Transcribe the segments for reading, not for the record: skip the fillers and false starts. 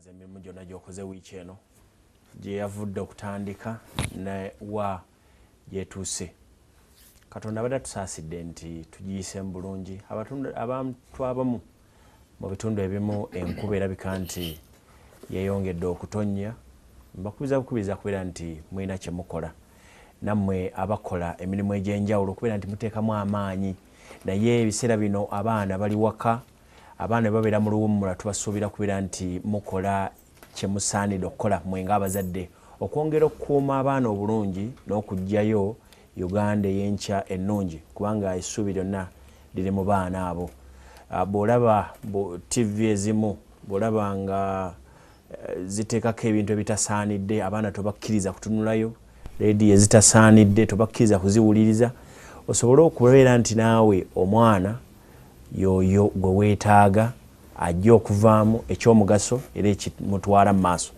twebaza emirimu gyonna gy'okoze wiiki eno gye yavudde okutandika ne wa gyetuuse. Katonda abadde atusaasidde nti tugiyisemu bulungi. Abantu abamu mu bitundu ebimu enkuba erabika nti yeeyongedde okutonnya. Mbakubiriza kubeera nti mulina kye mukola nammwe abakola emirimu egy'enjawulo okubeera nti muteekamu amaanyi. Naye ebiseera bino abaana bali waka, abaana babeera mu luwummula, tubasuubira kubeera nti mukola kye musaanidde okukola mmwe ng'abazadde okwongera okukuuma abaana obulungi n'okugyayo Uganda ey'enkya ennungi, kubanga essuubi lyonna liri mu baana abo. Bw'olaba TV ezimu bw'olaba nga ziteekako ebintu ebitasaanidde, abaana tobakkiriza kutunulayo, leediyo ezitasaanidde tobakkiriza kuziwuliriza, osobole okubeera nti naawe omwana yoyo gwe weetaaga ajja okuvaamu ekyomugaso era ekimutwala mu maaso.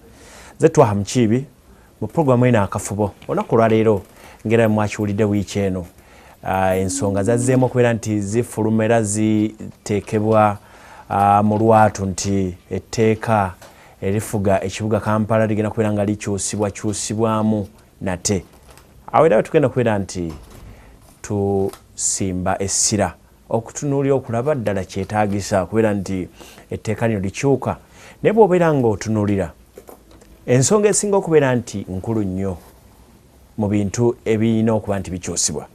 Nze Twaha Mukiibi mu puroguramu eno Akafubo. Olunaku lwaleero ngera mwakiwulidde wiiki eno, ensonga zazzeemu okubeera nti zifuluma era ziteekebwa mu lwatu nti etteeka erifuga ekibuga Kampala ligenda kubeera nga likyusibwamu nate. Awo era tugenda kubeera nti tusimba essira okutunuulira okulaba ddala kyetaagisa kubeera nti etteeka lino likyuka. Naye bw'obeera ng'otunuulira ensonga esinga okubeera nti nkulu nnyo mu bintu ebirina okuba nti bikyusibwa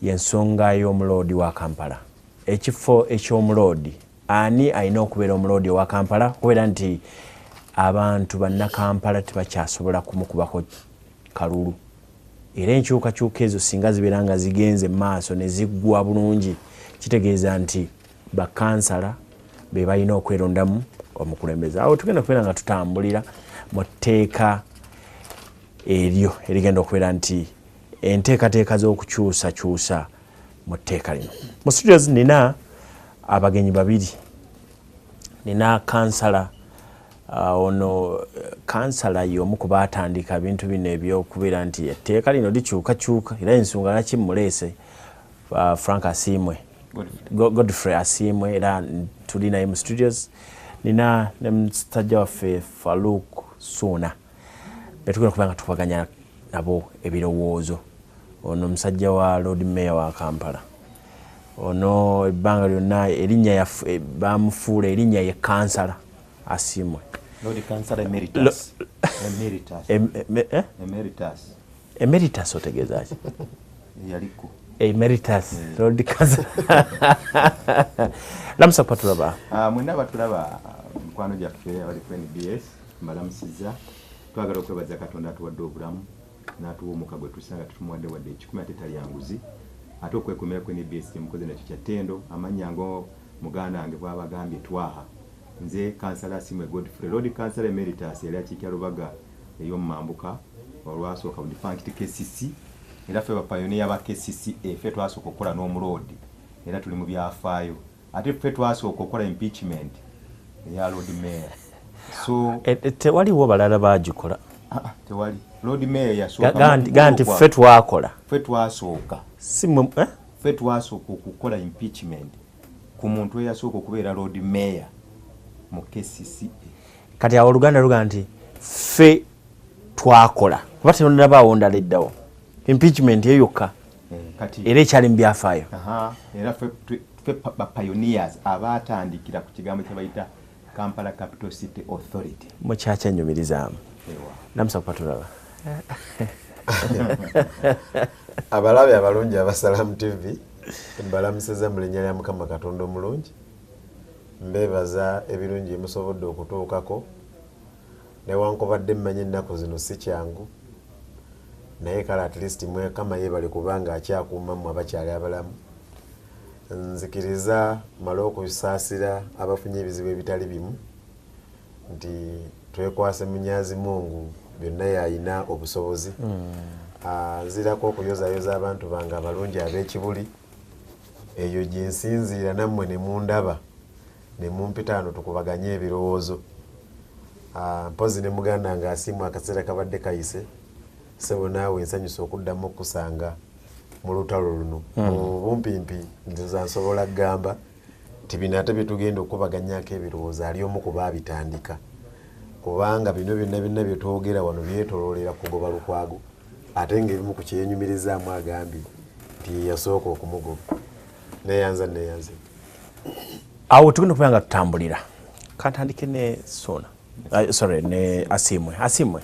y'ensonga y'omuloodi wa Kampala. Ekifo eky'omuloodi, ani alina okubeera omuloodi owa Kampala? Kubeera nti abantu bannakampala tebakyasobola kumukubako kalulu, era enkyukakyuka ezo singa zibeera nga zigenze mu maaso ne ziggwa bulungi, kitegeeza nti bakansala be balina okwerondamu omukulembeze. Awo tugenda kubeera nga tutambulira mu tteeka eryo erigenda okubeera nti enteekateeka z'okukyusakyusa mu tteeka lino. Mu studios nina abagenyi babiri. Nina kansala ono kansala y'omu ku baatandika bintu bino ebyokubeera nti etteeka lino likyukakyuka era ensonga laki muleese, Frank Asiimwe, Godfrey Asiimwe, era tuli naye mu studios. Nina ne musajja waffe Farouk Suuna betugenda kuba nga tupaganya nabo ebirowoozo. Ono musajja wa Lord Mayor wa Kampala. Ono ebbanga lyonna erinnya bamufuula erinnya ye kansala Asiimwe. Lord Kansala Emeritus. Emeritus otegeeza ki? Yaliko. Emeritus. Lord Kansala. Lamusa patulaba. Mwenda batulaba mukwano gyaffe abali ku NBS mbalamusizza. Twagala okwebaza Katonda atuwadde obulamu n'atuwa omukka gwe tusanga tutumuwadde wadde ekikumi ate tali yanguzi. Ate okwekumira ku NBS kyemukoze nakyo kya ttendo. Amannya ngo muganda wange bw'abagambye Twaha. Nze Kansala Asiimwe Godfrey. Lord Kansala Emeritus yali akiikira Lubaga ey'omu Mambuka olwasooka mu defunct KCC. Era ffe bapayoniya ba KCC ffe twasooka okukola n'omuloodi era tuli mu byafaayo. Ate ffe twasooka okukola impeachment eya Lord Mayor. So tewaliwo balala bagikola. Tewali. Lord Mayor yasooka ganti ffe twakola. Ffe twasooka. Ffe twasooka okukola impeachment ku muntu eyasooka okubeera Lord Mayor mu KCC. Kati awo Oluganda luga nti ffe twakola kuba tennabaawo ndala eddawo. Impeachment eyokka era ekyali mu byafaayo. Era ffe pioneers abaatandikira ku kigambo kye bayita Kampala Capital City Authority. Mukyakya nnyumirizaamu. Namusa kupatulaba. Abalabe abalungi abasalamu TV mbalamusizza mu linnya lya Mukama Katonda omulungi. Mbeebaza ebirungi musobodde okutuukako newankubadde mmanyi ennaku zino si kyangu, naye kale at least Mukama yeebale kubanga akyakuuma mmwe abakyali abalamu. Nzikiriza mala okusaasira abafunye ebizibu ebitali bimu nti twekwase Munyazi Mungu byonna yayina obusobozi. Nzirako okuyozayoza abantu bange abalungi ab'ekibuli, eyo gye nsinziira nammwe ne mundaba ne mumpita wano tukubaganye ebirowoozo. Mpozi ne muganda nga Asiimwe akaseera kabadde kayise, ssebo naawe nsanyusa okuddamu okusanga mu lutalo luno. Bumpimpi nziza nsobola kugamba nti bino ate bye tugenda okubaganyako ebirowoozo ali omu ku baabitandika. kubanga bino byonna byetwogera wano byetoloolera kugoba Lukwago ate ng'ebimu ku kyenyumirizaamu agambye nti yasooka okumugoba neyanza awo tugenda okubeera nga tutambulira kantandike ne Sona ne Asimwe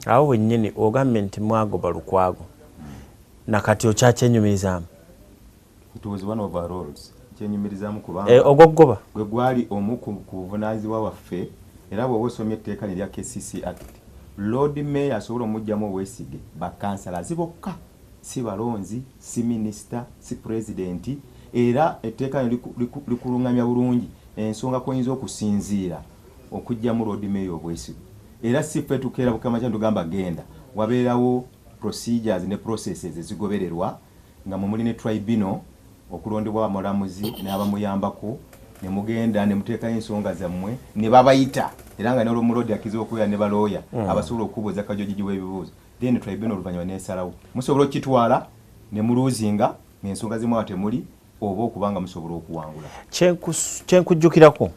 awo wennyini ogambye nti mwagoba Lukwago nakati okyakyenyumirizaamu kyenyumirizaamu kubanga ogw'okugoba gwe gwali omu ku buvunaanyizibwa waffe era bw'oba osomye etteeka lya KCC Act Lord Mayor asobola omugyamu obwesige bakansalazi bokka si balonzi si minisita si pulezidenti era etteeka likulungamya bulungi ensonga kwenyiza okusinziira okugyamu Lord Mayor obwesige era si ffe tukeera bukama kya tugamba genda wabeerawo procedures ne processes ezigobererwa nga muli ne tribunal okulondebwa abamulamuzi n'abamuyambako ne mugenda ne muteekayo ensonga zammwe ne babayita era nga n'olwomulodi akiza okubeera ne balooya abasobola okubuuza kajojiji w'ebibuuzo then tribunal oluvannyuma n'esalawo musobola okitwala ne muluuzinga ng'ensonga zimu awo temuli oba okubanga musobola okuwangula kyenkujjukirako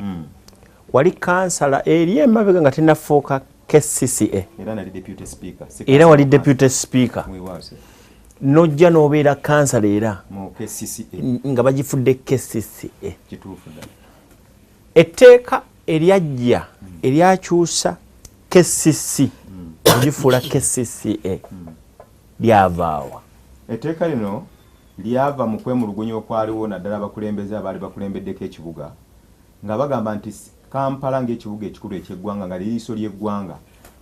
wali kansala eri emabega nga tennafuuka KCCA era wali deputy speaker nojja n'obeera kansala era nga bagifudde KCCA etteeka eryajja eryakyusa KCC okugifuula KCCA lyavaawa etteeka lino lyava mu kwemulugunya okwaliwo naddala abakulembeze abaali bakulembeddeko ekibuga nga bagamba nti Kampala ng'ekibuga ekikulu eky'eggwanga nga liriiso ly'eggwanga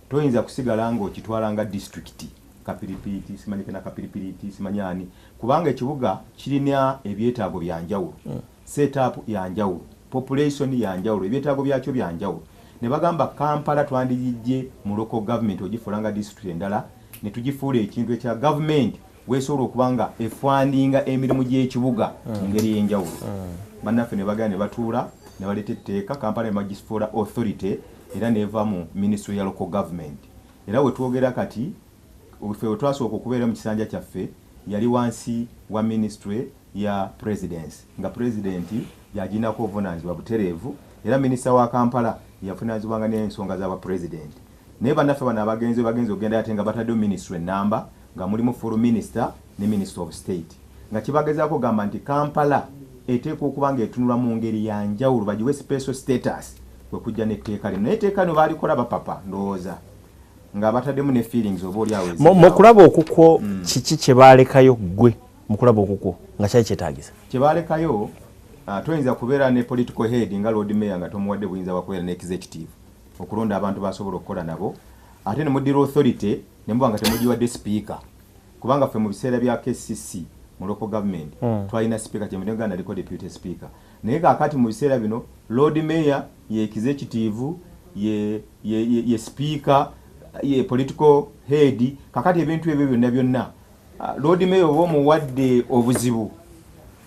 toyinza kusigala ng'okitwala nga disitulikiti Kapiripiti simanyike na Kapiripiti simanyani kubanga ekibuga kirina ebyetaago bya njawulo setup ya njawulo population ya njawulo ebyetaago byakyo bya njawulo ne bagamba Kampala twandijje mu local government ogifuula nga district endala ne tugifuula ekintu ekya government weesobola okubanga efundinga emirimu gy'ekibuga engeri y'enjawulo bannaffe ne bagenda ne batuula ne baleeta etteeka Kampala Magistrate Authority era neeva mu Ministry ya Local Government era we twogera kati ffe we twasooka okubeera mu kisanja kyaffe yali wansi wa Ministry ya Presidency nga Presidenti yaginako obuvunaanyizibwa butereevu era Minisita wa Kampala yavunaanyizibwanga n'ensonga z'abapresidenti naye bannaffe bano bagenzi okugenda ate nga bataddewo Ministry ennamba nga mulimu Foreign Minister ne Minister of State nga kibagezaako gamba nti Kampala eteekwa okuba ng'etunulwa mu ngeri ya njawulo bagiwe special status kwe kujja n'etteeka lino naye etteeka lino baalikola bapapa ndowooza nga bataddemu ne feelings oba oli awo mu kulaba okukwo kiki kye baalekayo ggwe mu kulaba okukwo nga kyali kyetaagisa kye baalekayo toyinza kubeera ne political head nga Lord Mayor nga tomuwadde buyinza bwakubeera ne executive okulonda abantu basobola okukola nabo ate ne muddira authority ne muba nga temugiwadde speaker kubanga ffe mu biseera bya KCC mu local government twalina speaker kyemudenga naliko deputy speaker naye kaakati mu biseera bino Lord Mayor ye executive ye speaker ye political head kakati ebintu ebyo byonna Lord Mayor oba omuwadde obuzibu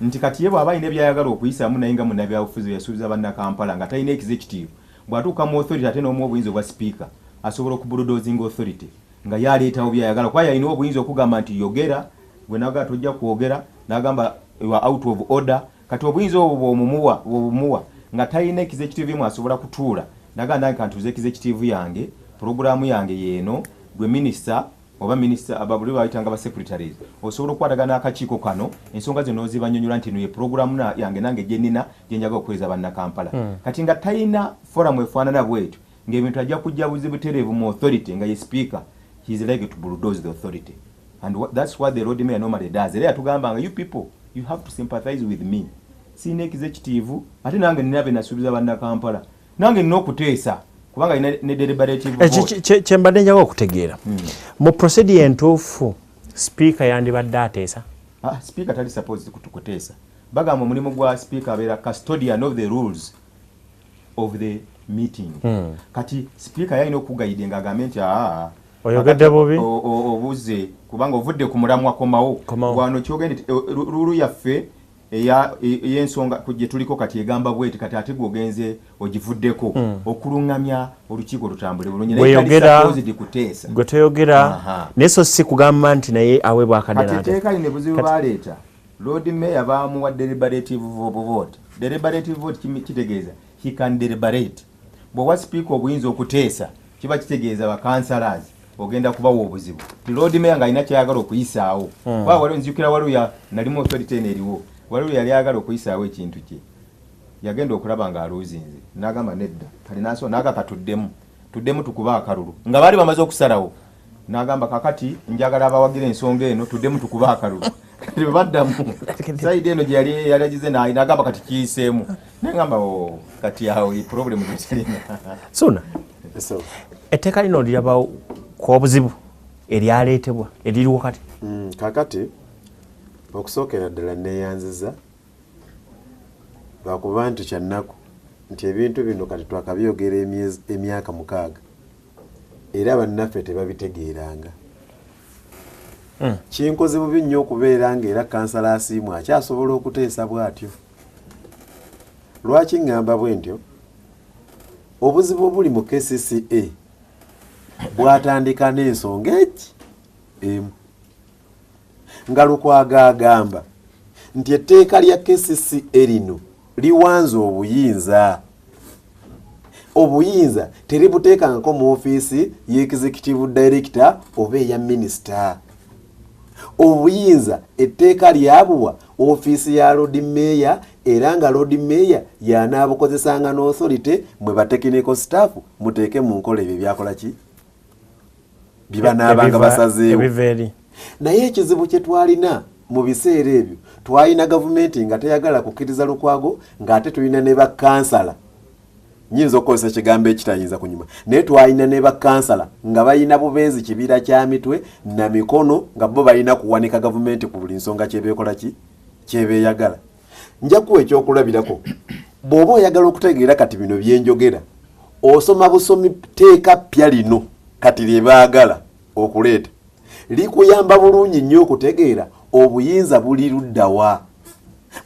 nti kati ye bw'aba alina byayagala okuyisaamu naye nga munnabyabufuzi yasuubiza banna Kampala nga talina executive bw'atuuka mu authority ate n'omu obuyinza obwa speaker asobola okubulodozing authority nga yaleetawo byayagala kuba yalina obuyinza okugamba nti yogera gwe naga tojja kwogera n'agamba out of order kati obuyinza obwo bw'omumuwa nga talina executive mu asobola kutuula nagamba nti kantuuze executive yange programu yange yeeno gwe minister oba minister ababuli bayitanga ba secretaries osobola okukwatagana akakiiko kano ensonga zino ozibanyonyola nti no programu yange nange gyenina gyenjaga okuweza banna Kampala kati nga talina forum efaanana bwetyo ng'ebintu ajja kujja buzibu tereevu mu authority nga ye speaker he is like to bulldoze the authority and that's what the Lord Mayor normally does era yatugambanga you people you have to sympathize with me sine executive ate nange nina be nasuubiza banna Kampala nange nina okuteesa kubanga ne deliberative vote kyembadde njaga okutegeera mu procedure entuufu speaker yandibadde ateesa speaker tali supposed kuteesa bagamba omulimu gwa speaker abeera custodian of the rules of the meeting kati speaker yalina okugayidde nga agambe nti oyogedde bubi obuze kubanga ovudde ku mulamwa komawo wano kyogende rulu yaffe ey'ensonga gye tuliko kati egamba bweti kati ate gwogenze ogivuddeko okulungamya olukiiko olutambule bulungi gwe toyogera naye so si kugamba nti naye aweebwa akadde kati teeka line buzibu baleeta Lord Mayor bamuwa deliberative vote deliberative vote kitegeeza he can deliberate bw'owa sipiika obuyinza okuteesa kiba kitegeeza bakansalazi ogenda kubawa obuzibu ti Lord Mayor ng'alina kyayagala okuyisaawo kuba waliwo nzijukira waliwo nalimu authority eno eriwo waliwo yali ayagala okuyisaawo ekintu kye yagenda okulaba ng'aluuzinze n'agamba nedda kalinaso n'agakatuddemu tukuba akalulu nga baali bamaze okusalawo n'agamba kakati njagala abawagira ensonga eno tuddemu tukuba akalulu kati bwe baddamu sayidi eno gye yali yalagize n'agamba kati kiyiseemu n'agamba kati awo problemu gyekirina Suna etteeka lino lirabawo kw'obuzibu eryaleetebwa eririwo kati kakati okusookera ddala neeyanziza lwakuba nti kyannaku nti ebintu bino kati twakabyogera emyaka 6 era bannaffe tebabitegeeranga kinkoze bubi nnyo okubeera ng'era kansala asiimu akyasobola okuteesa bw'atyo lwaki ŋŋamba bwe ntyo obuzibu obuli mu KCCA bwatandika n'ensonga emu nga Lukwago agamba nti etteeka lya KCCA lino liwanze obuyinza teributeekangako mu ofiisi y'executive director oba eya minisita obuyinza etteeka lyabuwa ofiisi ya Lord Mayor era nga Lord Mayor yanaabukozesanga n'authority mwe ba technical staff muteeke mu nkola ebyo byakola ki bibanaabanga basazeewo naye ekizibu kye twalina mu biseera ebyo twalina gavumenti nga teyagala kukkiriza Lukwago ng'ate tulina ne bakansala nyinza okukozesa ekigambo ekitayinza kunyuma naye twalina ne bakansala nga balina bubeezi kibira kya mitwe na mikono nga bo balina kuwanika gavumenti ku buli nsonga kyebeekola ki kyebeeyagala nja kuwa ekyokulabirako bw'oba oyagala okutegeera kati bino byenjogera osoma busomi teeka ppya lino kati lye baagala okuleeta likuyamba bulungi nnyo okutegeera obuyinza buli luddawa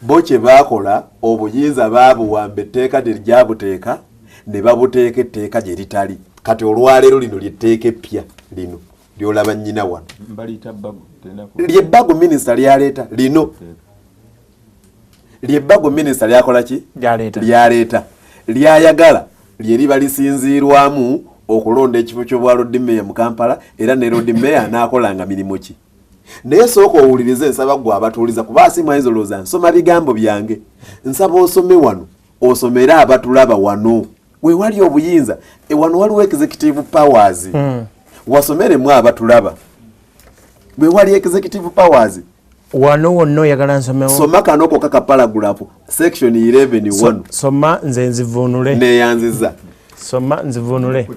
bo kye baakola obuyinza baabuwamba etteeka lye lyabuteeka ne babuteeka etteeka gye litali kati olwaleero lino lyetteeka eppya lino lyolaba nnyina wano lyebbago minisita lyaleeta lino lyebbago minisita lyakola ki lyaleeta lyayagala lye liba lisinziirwamu okulonda ekifo ky'obwa Lord Mayor mu Kampala era ne Lord Mayor anaakolanga mirimu ki naye sooka owulirize nsaba gwe abatuuliza kuba asimu ayinzolooza nsoma bigambo byange nsaba osome wano osomere abatulaba wano we wali obuyinza wano waliwo executive powers wasomeremu abatulaba we wali executive powers wano wonna oyagala nsomewo soma kanoko kaka paragraph section 11:1 soma nze nzivuunule neyanziza soma nzivuunule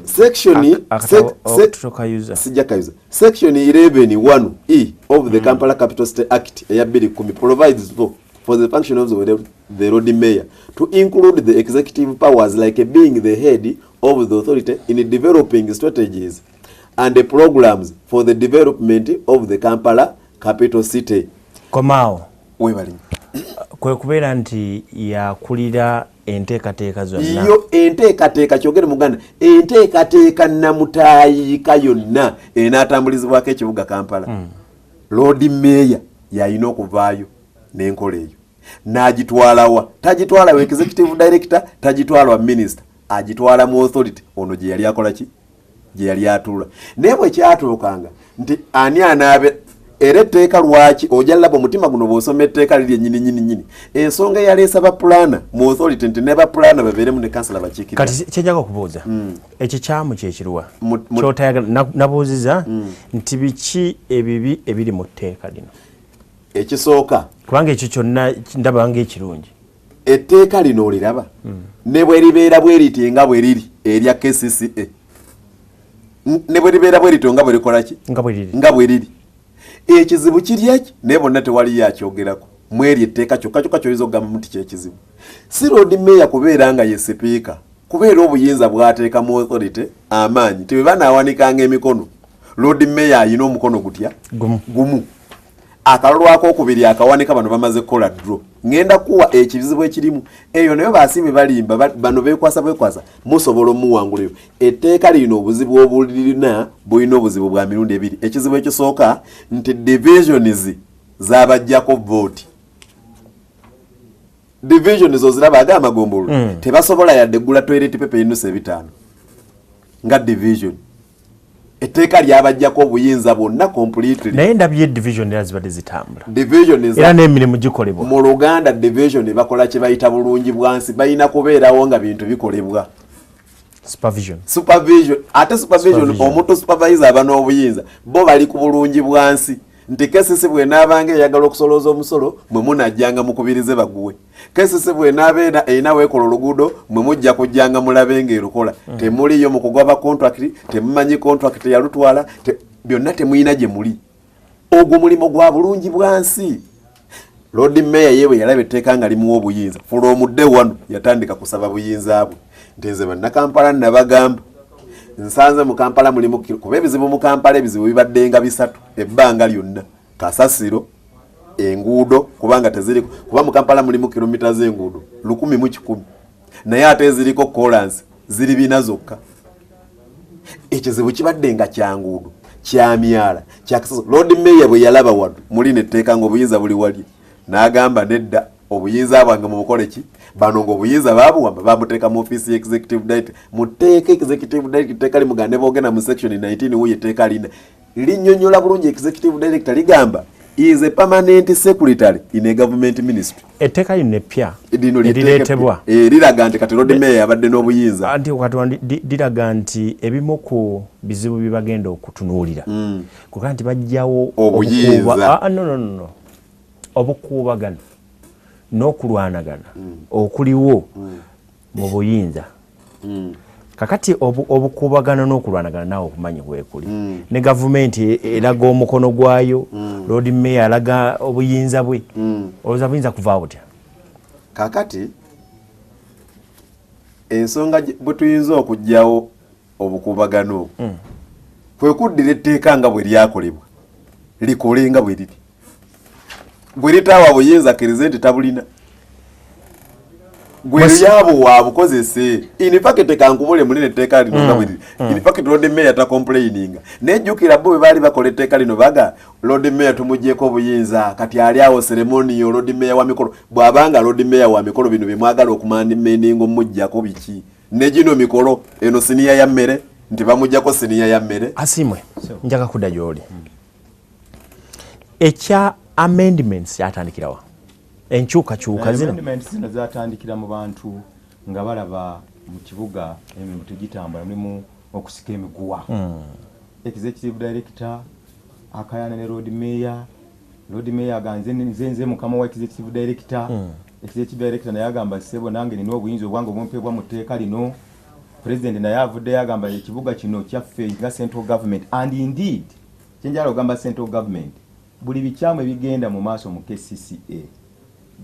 section 11:1 of the Kampala Capital City Act ya 2010 provides for the function of the Lord Mayor to include the executive powers like being the head of the authority in developing strategies and the programs for the development of the Kampala Capital City. Komao webali kwe kubeera nti yakulira enteekateeka zonna iyo enteekateeka kyogere muganda enteekateeka namutaayika yonna enaatambulizibwako ekibuga Kampala Lord Mayor yalina okuvaayo n'enkola eyo n'agitwalawa tagitwala wa executive director tagitwala wa minister agitwala mu authority ono gye yali akola ki gye yali atuula naye bwe kyatuukanga nti ani anaabe era etteeka lwaki ojja laba omutima guno bw'osoma etteeka liri ennyini ensonga yaleesa bapulaana mu authority nti ne bapulaana babeeremu ne kansala bakiikirira kati kyenjaga okubuuza ekikyamu kyekirwa kyotayagala nabuuziza nti biki ebibi ebiri mu tteeka lino ekisooka kubanga ekyo kyonna ndaba ng'ekirungi etteeka lino oliraba ne bwe libeera bwe riti nga bwe riri erya KCCA ne bwe libeera bwe rito nga bwe likola ki nga bwe riri ekizibu kiri eki naye bonna tewali yakyogerako mweri etteeka kyokka kyoyinza okugamba nti kyekizibu si Lord Mayor kubeera nga ye sipiika kubeera obuyinza bwateeka mu authority amaanyi tebe banaawanikanga emikono Lord Mayor ayina omukono gutya gumu akalulu akokubiri akawanika bano bamaze kukola draw ngenda kuwa ekizibu ekirimu eyo nayo baasibe balimba bano bekwasa musobola omuwangulayo etteeka lino obuzibu obulirina bulina obuzibu bwa mirundi ebiri ekizibu ekisooka nti divisions zabajjako vote division zo ziraba agamba gombolo tebasobola yadde gula toilet paper yinusa 5 nga division etteeka lyabajjako obuyinza bwonna completely naye ndabye division era zibadde zitambula division era n'emirimu gikolebwa mu Luganda division bakola kye bayita bulungi bwansi balina kubeerawo nga bintu bikolebwa supervision ate supervision omuntu supervisor aba n'obuyinza bo bali ku bulungi bwansi nti kesisi bw'enaabanga eyagala okusolooza omusolo mwe munajjanga mukubirize baguwe kesisi bw'enaabeera erina weekola oluguudo mwe mujja kujjanga mulabe ng'erukola temuliyo mu kugaba contract temumanyi contract yalutwala byonna temuyina gye muli ogwo mulimu gwa bulungi bwansi Lord Mayor yewe yalaba etteeka nga limuwa obuyinza from day one yatandika kusaba buyinza bwe ntenze bannakampala nabagamba nsanze mu Kampala mulimu kuba ebizibu mu Kampala ebizibu bibaddenga bisatu ebbanga lyonna kasasiro enguudo kubanga teziriko kuba mu Kampala mulimu kilomita z'enguudo 1,110 naye ate eziriko kolansi ziri bina zokka ekizibu kibaddenga kya nguudo kya myala kya kasasiro Lord Mayor bwe yalaba wano muli netteeka nga obuyinza buli wali n'agamba nedda obuyinza bwange mu bukole ki bano ng'obuyinza babuwamba bamuteeka mu office ya executive director muteeka executive director teeka limugande boogenda mu section 19 wuye teeka lina linnyonnyola bulungi executive director ligamba is a permanent secretary in a government ministry etteeka lino eppya erireetebwa liraga nti kati Lord Mayor abadde n'obuyinza anti wakati liraga nti ebimu ku bizibu bibagenda okutunuulira kuba nti bajjawo obuyinza no obukuubagano n'okulwanagana okuliwo mu buyinza kakati obukuubagano n'okulwanagana naawe okumanyi bwekuli ne gavumenti eraga omukono gwayo Lord Mayor alaga obuyinza bwe olowooza buyinza kuvaawo butya kakati ensonga bwe tuyinza okugyawo obukuubagano kwe kuddira etteeka nga bwe lyakolebwa likole nga bwe liri bwe litaawa buyinza akkirize nti tabulina gwe lyabo waabukozese in fact kankubule mulina etteeka lino nga bwe liri in fact Lord Mayor takomplaininga nejjukira bo bwe baali bakola etteeka lino baga Lord Mayor tumugyeko obuyinza kati ali awo ceremonial Lord Mayor wa mikolo bw'abanga Lord Mayor wa mikolo bino bye mwagala okumandimendingo mujjako biki ne gino mikolo eno siniya ya mmere nti bamujjako siniya ya mmere asimwe njaga kudda gy'oli ekya amendments yatandikirawa enkyukakyuka zino amendments zino zatandikira mu bantu nga balaba mu kibuga emirimu tegitambula mulimu okusika emiguwa executive director akayana ne Lord Mayor aganze nze mukama wa executive director executive director naye agamba sebo nange nina obuyinza obwange obumpebwa mu tteeka lino president naye avudde yagamba ekibuga kino kyaffe nga central government and indeed kyenjala ogamba central government buli bikyamu ebigenda mu maaso mu KCCA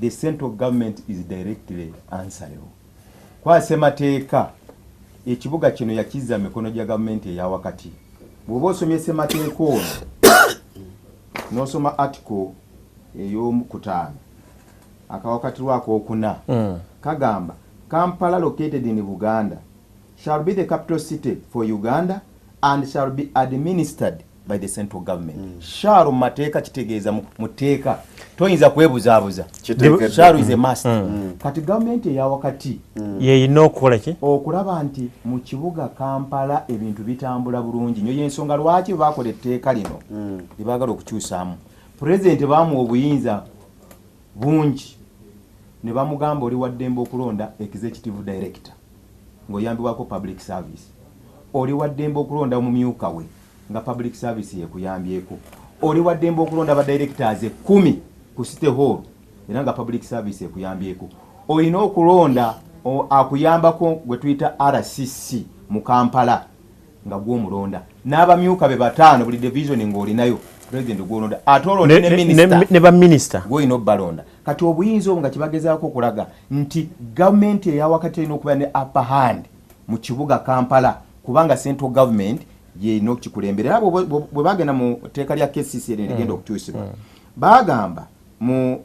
the central government is directly answerable kwase mateeka ekibuga kino yakizza mikono gya government eya wakati bw'oba osomye semateeka ono n'osoma article ey'okutaano akawakati lwako okuna kagamba Kampala located in Buganda shall be the capital city for Uganda and shall be administered by the central government. Sharu mateeka kitegeeza muteeka toyinza kwebuzaabuza sharu is a must kati government eya wakati yeyina okukola ki okulaba nti mu kibuga Kampala ebintu bitambula bulungi nyo yensonga lwaki bakola etteeka lino libaagala okukyusaamu president baamu obuyinza bungi ne bamugamba oli waddembe okulonda executive director ng'oyambibwako public service oli waddembe okulonda omumyuka we nga public service yekuyambyeko oli waddembe okulonda ba directors 10 ku city hall era nga public service yekuyambyeko olina okulonda akuyambako gwe tuyita RCC mu Kampala nga gw'omulonda n'abamyuka be 5 buli division ng'olinayo president gw'olonda atolo ne ba minister gw'olina obbalonda kati obuyinza obwo nga kibagezaako okulaga nti government eya wakati erina okuba ne upper hand mu kibuga Kampala kubanga central government yeyina okukikulemberera bwe bagenda mu tteeka lya KCCA ligenda okukyusibwa bagamba mu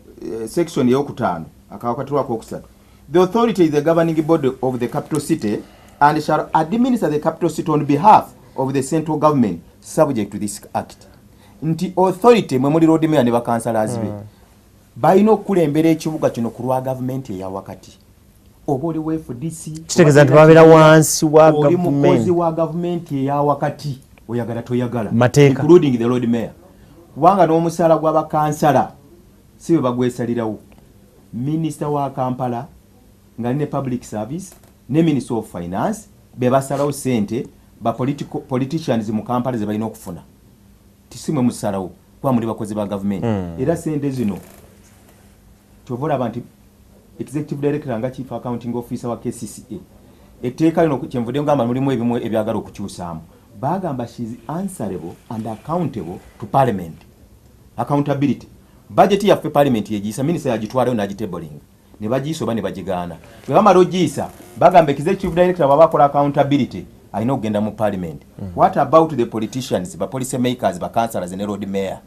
section ey'okutaano akawakati lwako okusatu the authority is the governing body of the capital city and shall administer the capital city on behalf of the central government subject to this act nti authority mwe muli Lord Mayor ne bakansalazi be balina okukulembera ekibuga kino ku lwa gavumenti eya wakati oba oli wa FDC kitegeeza nti babeera wansi wa oli mukozi gavumenti wa gavumenti eya wakati oyagala toyagala Mateeka. including the road mayor kubanga n'omusaala gw'abakansala si bwe bagwesalirawo minisita wa Kampala nga ne public service ne minister of finance be basalawo sente ba politicians mu Kampala ze balina okufuna tisimwe musalawo kwa muri bakozi ba government era sente zino tovola abantu executive director nga chief accounting officer wa KCCA etteeka lino kyenvudde ngamba mulimu ebimu ebyagala okukyusaamu bagamba she is answerable and accountable to parliament accountability budget ya parliament yegisa minister yagitwalayo nagitabling ne bagisoba ne bagigaana bwe bamala ogiisa bagamba executive director babakola accountability alina okugenda mu parliament what about the politicians ba policy makers ba councillors ne road mayor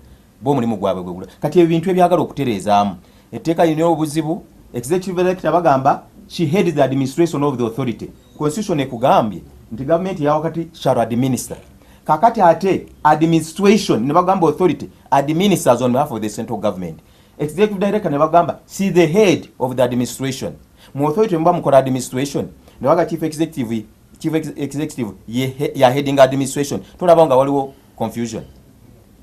bo mulimu gwabwe gwegula kati ebintu ebyagala okutereezaamu etteeka lino obuzibu executive director bagamba she heads the administration of the authority constitution ekugambye nti government ya wakati shall administer kakati ate administration ne bagamba authority administers on behalf of the central government executive director ne bagamba she the head of the administration mu authority mba mukola administration ne baga chief executive ya heading administration tulaba nga waliwo confusion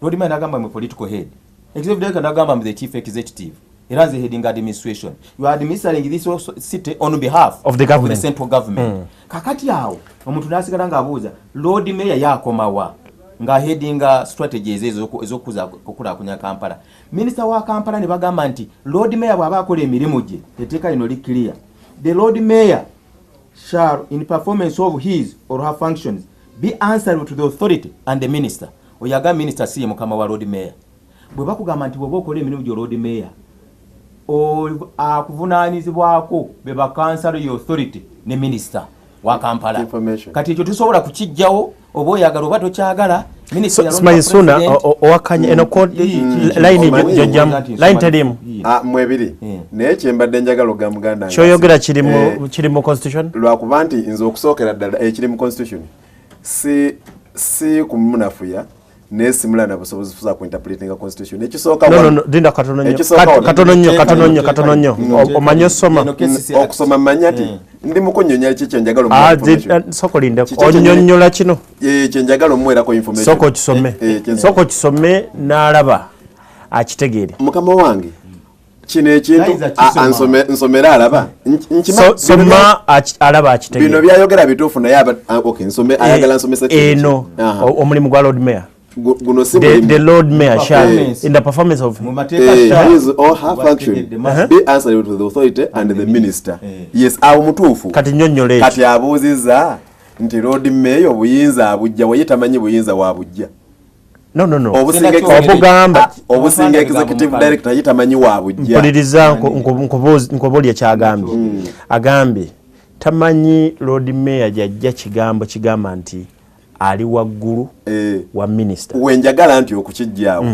Lord man agamba mu political head executive director nagamba mu the chief executive era nze heading administration you are administering this city on behalf of the government of the central government kakati awo omuntu nasigala nga abuuza Lord Mayor yakomawa nga heading strategies ezokuza okulakunya Kampala minister wa Kampala ne bagamba nti Lord Mayor bwaba akola emirimu gye etteeka lino li clear the Lord Mayor shall in performance of his or her functions be answerable to the authority and the minister oyaga minister siye mukama wa Lord Mayor bwe bakugamba nti bw'oba okola emirimu gye Lord Mayor akuvunaanyizibwako be bakansalo ya authority ne minister wa Kampala kati ekyo tusobola kukijjawo oba oyagala oba tokyagala Smaisuna owakanya eno line terimu mwebiri naye kyembadde njagala oga muganda kyoyogera kiri mu constitution lwakuba nti nze okusookera ddala ekiri mu constitution si kumunafuya nesimula na busobozi fuza ku interpreting constitution ekisooka dinda katono nnyo omanyo soma okusoma manyati ndi mukunyonya kiki njagala soko linde onyonyola kino kyenjagala omwera ko information soko kisome n'alaba akitegeere mukama wange kino ekintu nsomera alaba soma alaba akitegeere bino byayogera bituufu naye okay nsome ayagala nsomesa eno omulimu gwa Lord Mayor the Lord Mayor shall in the performance of his or her function be answerable to the authority and the minister yes awo mutuufu kati nnyonnyole kati abuuziza nti Lord Mayor obuyinza abujja wayitamanyi buyinza wabujja no obugamba obusinga executive director yitamanyi wabujja mpuliriza nkoboli ekyagambye agambye tamanyi Lord Mayor jajja kigambo kigamba nti ali waggulu wa minister wenjagala nti okukijjaawo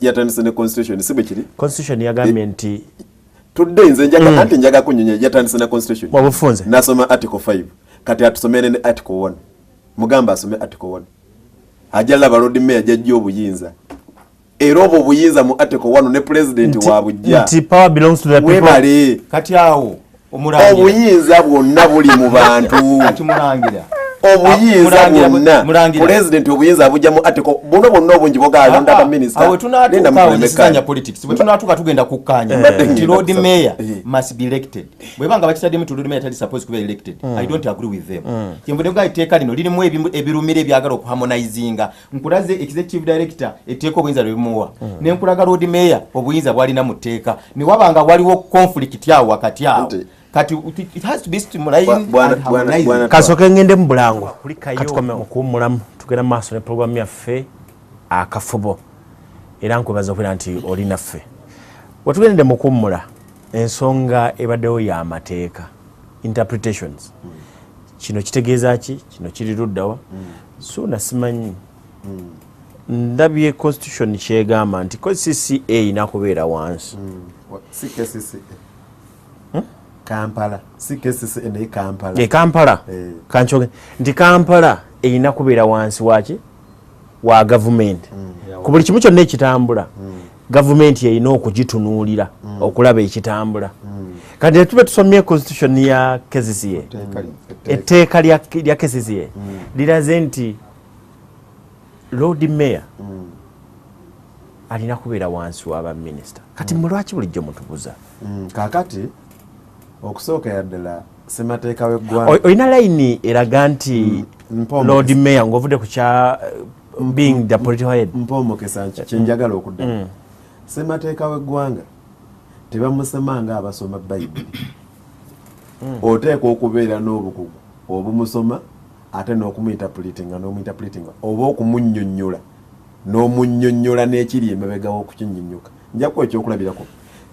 yatandise ne constitution sibe kiri constitution yagambye nti tudde nze njagala nti njaga kunyonya yatandise ne constitution wabufunze nasoma article 5 kati atusomere ne article 1 mugamba asome article 1 ajala Lord Mayor jajja obuyinza era obwo obuyinza mu article 1 ne president wabujja nti power belongs to the people kati awo obuyinza bwonna buli mu bantu kati mulangira obuyinza bwonna president obuyinza abujja mu article buno bwonna obungi bwogalonda ba minister awe tunatuka politics bwe tunatuka tugenda kukanya Lord Mayor must be elected bwe banga bakitadde mu Lord Mayor tali supposed to be elected I don't agree with them kimbude bwa iteeka lino lirimu ebirumire ebyagala okuharmonizinga nkulaze executive director eteeka obuyinza limuwa ne nkulaga Lord Mayor obuyinza bwalina mu teeka ne wabanga waliwo conflict yawo wakati yawo kati it has to be stimulating kasoke ngende mu bulango katukome okuwumulamu tugenda maaso ne program yaffe akafubo era nkwebaza okwera nti oli naffe wetugende mu kuwumula ensonga ebaddewo y'amateeka interpretations kino kitegeeza ki kino kiri luddawa so nasimanyi ndabye constitution kyegamba nti CCA inakubeera wansi Kampala sikesise ene Kampala Kampala kanchoge ndi Kampala erina kubeera wansi waki wa government ku buli kimu kyonna ekitambula gavumenti erina okugitunuulira okulaba ekitambula kati tube tusomye constitution ya KCCA etteeka lya KCCA liraze nti Lord Mayor alina kubeera wansi w'aba minisita kati mulwaki bulijjo mutubuza kakati okusooka yaddala ssemateeka w'eggwanga olina layini eraga nti Lord Mayor ng'ovudde ku kya being the political head mpomokesa kyenjagala okuddamu ssemateeka w'eggwanga tebamusemanga abasoma bayibuli oteeka okubeera n'obukugu obumusoma ate n'okumuinterpretinga oba okumunnyonnyola n'omunnyonnyola n'ekiri emabega w'okukinnyonnyoka njakuwa ekyokulabirako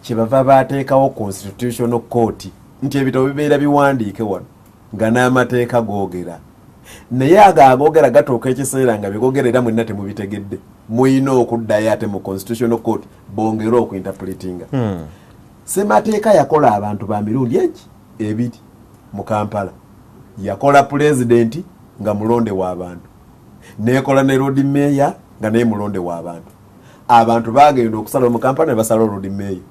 kyebava baateekawo constitutional court nti ebitabo bibeera biwandiike wano nga n'amateeka googera naye agaagogera gatuuka ekiseera nga bigogerera mwenna temubitegedde muyina okuddayo ate mu constitutional court bongere okuinterpretinga ssemateeka yakola abantu ba mirundi egi ebiri mu Kampala yakola pulezidenti nga mulonde w'abantu nekola ne Lord Mayor nga naye mulonde w'abantu abantu bagenda okusalawo mu Kampala ne basalawo Lord Mayor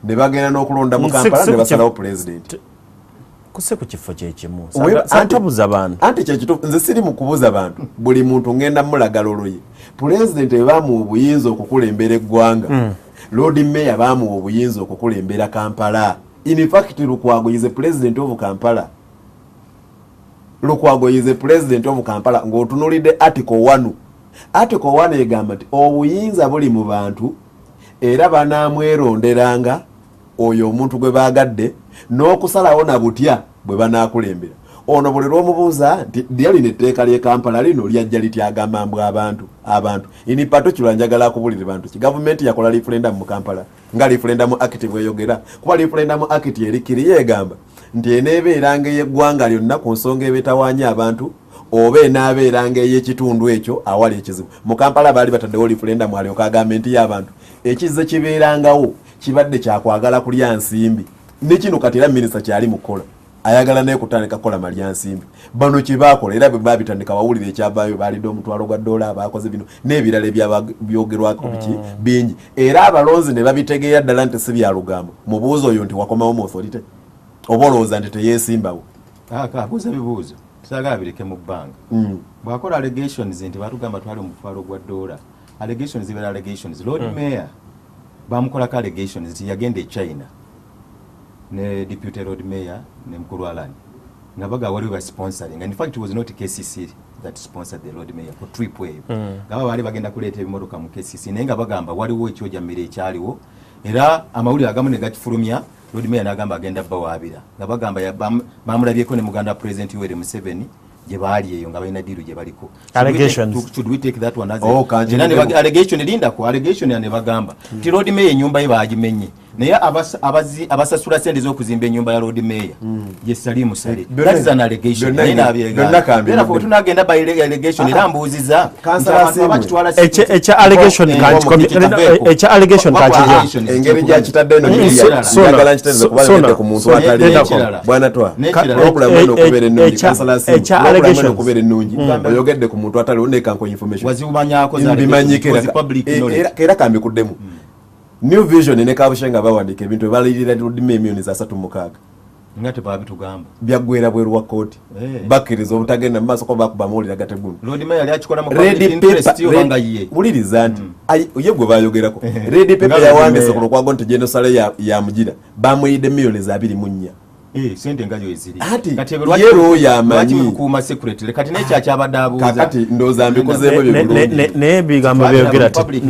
ne bagenda n'okulonda mu Kampala ne basalawo pulezidenti kuse ku kifo kyekimu santabuza abantu anti kyekituufu nze siri mu kubuza abantu buli muntu ngenda mulagalo ye pulezidenti baamuwa obuyinza okukulembera eggwanga Lord Mayor baamuwa obuyinza okukulembera Kampala in fact Lukwago is the president of Kampala Lukwago is the president of Kampala ng'otunulidde article 1 egamba nti obuyinza buli mu bantu era banaamweronderanga oyo omuntu gwe baagadde n'okusalawo na butya bwe banaakulembera ono buli lw'omubuuza nti lyalina etteeka ly'e Kampala lino lyajja lityagamba mbu abantu ini pato njagala akubulire bantu ki gavumenti yakola referendum mu Kampala nga referendum act bweyogera kuba referendum act erikiri yegamba nti eneebeeranga ey'eggwanga lyonna ku nsonga ebetawaanya abantu oba enaabeeranga ey'ekitundu ekyo awali ekizibu mu Kampala baali bataddewo referendum alyoka agamba nti y'abantu ekize kibeerangawo kibadde kyakwagala kulya nsimbi ne kino kati era minisita kyali mukola ayagala naye kutandika kola malya nsimbi bano kibaakola era bwe babitandika wawulira ekyabaayo baalidde omutwalo gwa dola abakoze bino n'ebirala ebyogerwako bingi era abalonzi ne babitegeera ddala nti si bya lugambo mubuuzo oyo nti wakomawo mu authority oba olowooza nti teyeesimbawo abuuza bibuuzo saagala bireke mu bbanga bw'akola allegations nti batugamba twali omutwalo gwa dola allegations zibeera allegations Lord Mayor bamukolako allegations nti yagenda e China ne deputy Lord Mayor ne mukulu alani nga baga wali ba sponsoring and in fact it was not KCC that sponsored the Lord Mayor ku trip eyo nga bali bagenda kuleeta ebimotoka mu KCC naye nga bagamba waliwo ekyojamire ekyaliwo era amawulire agamu ne gakifulumya Lord Mayor n'agamba agenda bawaabira nga bagamba bamulabyeko ne muganda president Yoweri Museveni gye baali eyo nga balina diiru gye baliko should we take that one as allegation lindako allegation ya ne bagamba ti Lord Mayor ennyumba ye baagimenye naye abasasula sente z'okuzimba ennyumba ya Lord Mayor ye Salim Saleh that is an allegation naye nabyera ko tunagenda by allegation era mbuuziza ekya allegation ekya allegation kanti engeri gya kitadde no njagala nkiteze kubalende ku muntu atali bwana twa okulamu n'okubeera ennungi ekya allegation okubeera ennungi oyogedde ku muntu atali oneka nko information wazibumanyako za public knowledge era kambikuddemu New Vision ne kabushenga bawandika ebintu ebalirira Lord Mayor millions 36 ngate babitugamba byaggwera bweru wa court bakiriza obutagenda maaso ko bakuba mawulira gategundu Lord Mayor yali akikola mu public interest yo banga ye muliriza nti ye gwe bayogerako red paper yawandise ku Lukwago nti General Saleh ya mugira bamuyide millions 24 sente ngayo eziri kati yero yamanyi kuma secretary kati nekya kyabadabuza kati ndoza mbikozeemo ne bigamba byogera ati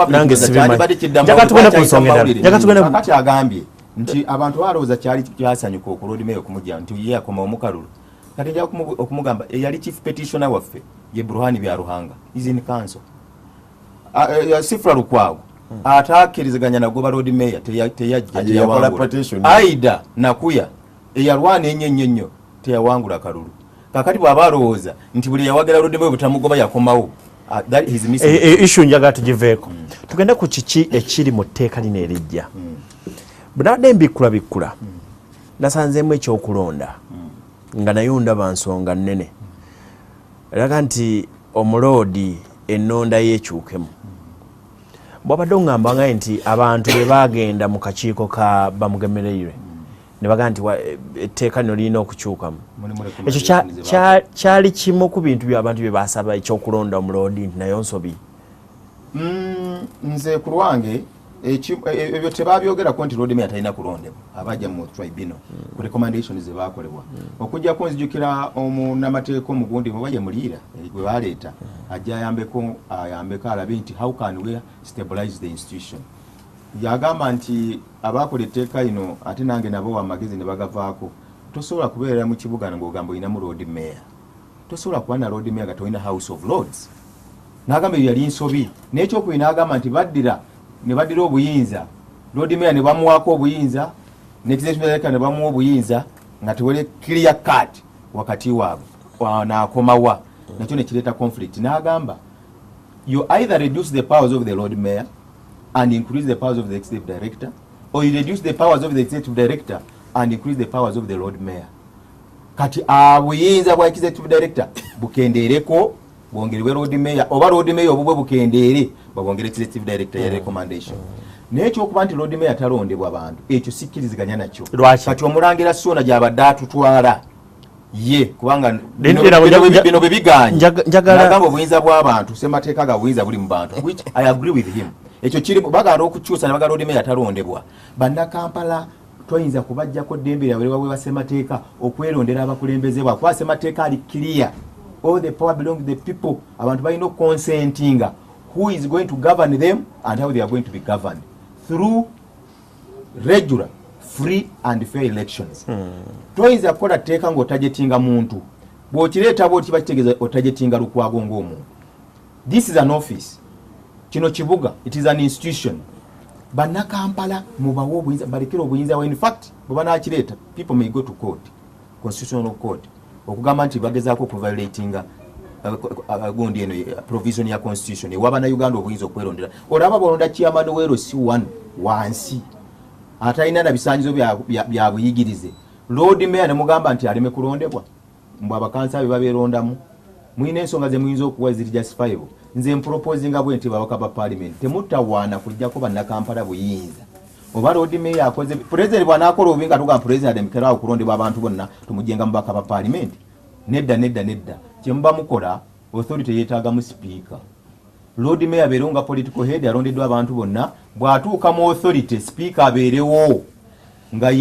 nange sibimanyi jakatugenda ku nsonga jakatugenda kati agambye nti abantu balowooza kyali kyasanyuka ku Lord Mayor kumujja nti ye akoma omukalulu kati nja okumugamba yali chief petitioner waffe ye Burhani bya Ruhanga is in council Sifra Lukwago atakiriziganya nagoba Lord Mayor teyajja aida nakuya eyalwana ennyo teyawangula kalulu kakati bw'abalowooza nti buli yawagala Lord Mayor butamugoba yakomawo that is missing issue njaga tugiveeko tugende ku kiki ekiri mu tteeka lino erijja bw'nabadde mbikkula nasanzeemu ekyokulonda nga naye ndaba nsonga nnene eraga nti omuloodi ennonda yeekyukemu bwabadde ongamba nti abantu bwe bagenda mu kakiiko ka Bamugemereire ne bagamba nti etteeka lino lirina okukyukamu ekyo kyali kimu ku bintu by'abantu bye basaba ekyokulonda omuloodi nti nayo nsobi nze ku lwange ebyo tebabyogerako nti road mayor talina kulondebwa abajja mu tribunal ku recommendations ze bakolebwa okujjako nzijukira omunamateeka omugundi mwebaye muliira gwe baleeta ajja ayambeko alabe nti how can we stabilize the institution yagamba nti abakola etteeka lino ate nange nabo amagezi ne bagavaako tosobola kubeera mu kibuga ng'ogamba olinamu road mayor tosobola kuba na road mayor nga tolina house of lords n'agamba ebyo yali nsobi n'ekyokubiri n'agamba nti ne baddira obuyinza road mayor ne bamuwaako obuyinza n'executive director ne bamuwa obuyinza nga tewere clear cut wakati waabwe n'akomawa nakyo ne kireeta conflict n'agamba you either reduce the powers of the road mayor and increase the powers of the executive director, or you reduce the powers of the executive director and increase the powers of the road mayor. Kati abuyinza bwa executive director bukendereko bwongerwe road mayor oba road mayor obubwe bukendere babongere executive director ya recommendation. N'ekyo okuba nti road mayor talondebwa abantu ekyo sikkiriziganya nakyo. Kati omulangira Ssuuna gy'abadde atutwala ye kubanga bino bibiganye nagamba obuyinza bw'abantu ssemateeka ga buyinza buli mu bantu which I agree with him. Ekyo kiri bagala okukyusa ne bagala road mayor talondebwa bannakampala toyinza kubajjako ddembe lyabwe bwe basemateeka okwerondera abakulembeze bwa kwa semateeka ali clear all the power belong to the people abantu balina consentinga who is going to govern them and how they are going to be governed through regular free and fair elections. Toyinza kukola tteeka ng'otajetinga muntu bw'okireeta bw'oti bakitegeeza otajetinga lukwago ng'omuntu. This is an office. Kino kibuga, it is an institution. Bannakampala mubawo obuyinza balekera obuyinza wa in fact bwe banakireeta people may go to court, constitutional court okugamba nti bagezaako okuviolatinga gundi eno provision ya constitution ewaba na Uganda obuyinza okwerondera olaba bolonda chairman wero si one wansi atalina na bisanyizo bya buyigirize road mayor ne mugamba nti aleme kulondebwa mbwa abakansa be babeerondamu mwine ensonga ze muyinza okuwa ziri justifiable nze mproposing bwe nti babaka ba parliament temutawana kujjako bannakampala buyinza oba road mayor akoze president bwanakola obinga tuga president ademekera okulondebwa abantu bonna tumujenga mubaka ba parliament nedda kyemba mukola authority yetaaga mu speaker road mayor abeeronga political head alondeddwa abantu bonna bwatuuka mu authority speaker abeerewo nga